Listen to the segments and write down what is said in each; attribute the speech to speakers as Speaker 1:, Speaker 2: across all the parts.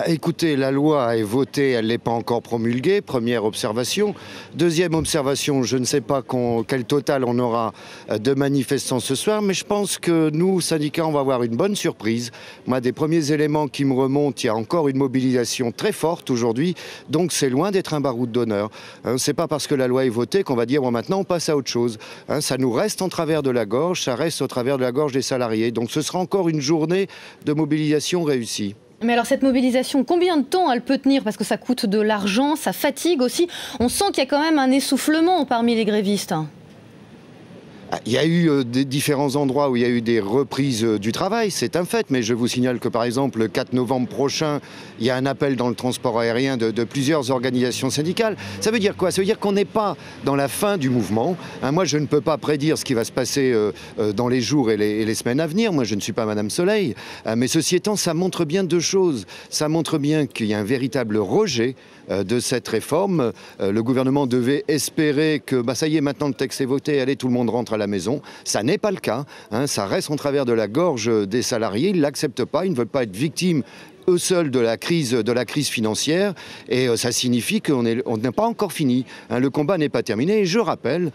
Speaker 1: Écoutez, la loi est votée, elle n'est pas encore promulguée, première observation. Deuxième observation, je ne sais pas quel total on aura de manifestants ce soir, mais je pense que nous, syndicats, on va avoir une bonne surprise. Moi, des premiers éléments qui me remontent, il y a encore une mobilisation très forte aujourd'hui, donc c'est loin d'être un baroud d'honneur. C'est pas parce que la loi est votée qu'on va dire, bon, maintenant on passe à autre chose. Ça nous reste en travers de la gorge, ça reste au travers de la gorge des salariés. Donc ce sera encore une journée de mobilisation réussie.
Speaker 2: Mais alors cette mobilisation, combien de temps elle peut tenir? Parce que ça coûte de l'argent, ça fatigue aussi. On sent qu'il y a quand même un essoufflement parmi les grévistes.
Speaker 1: Il y a eu des différents endroits où il y a eu des reprises du travail, c'est un fait, mais je vous signale que par exemple le 4 novembre prochain, il y a un appel dans le transport aérien de plusieurs organisations syndicales. Ça veut dire quoi? Ça veut dire qu'on n'est pas dans la fin du mouvement. Moi, je ne peux pas prédire ce qui va se passer dans les jours et les semaines à venir. Moi, je ne suis pas Madame Soleil. Mais ceci étant, ça montre bien deux choses. Ça montre bien qu'il y a un véritable rejet de cette réforme. Le gouvernement devait espérer que, ça y est, maintenant le texte est voté, allez, tout le monde rentre à la maison. Ça n'est pas le cas. Ça reste en travers de la gorge des salariés. Ils ne l'acceptent pas. Ils ne veulent pas être victimes eux seuls de la crise financière, et ça signifie qu'on n'a pas encore fini. Le combat n'est pas terminé, et je rappelle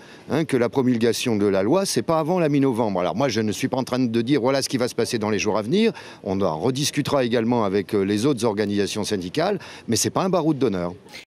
Speaker 1: que la promulgation de la loi, c'est pas avant la mi-novembre. Alors moi, je ne suis pas en train de dire voilà ce qui va se passer dans les jours à venir. On en rediscutera également avec les autres organisations syndicales, mais c'est pas un baroud d'honneur.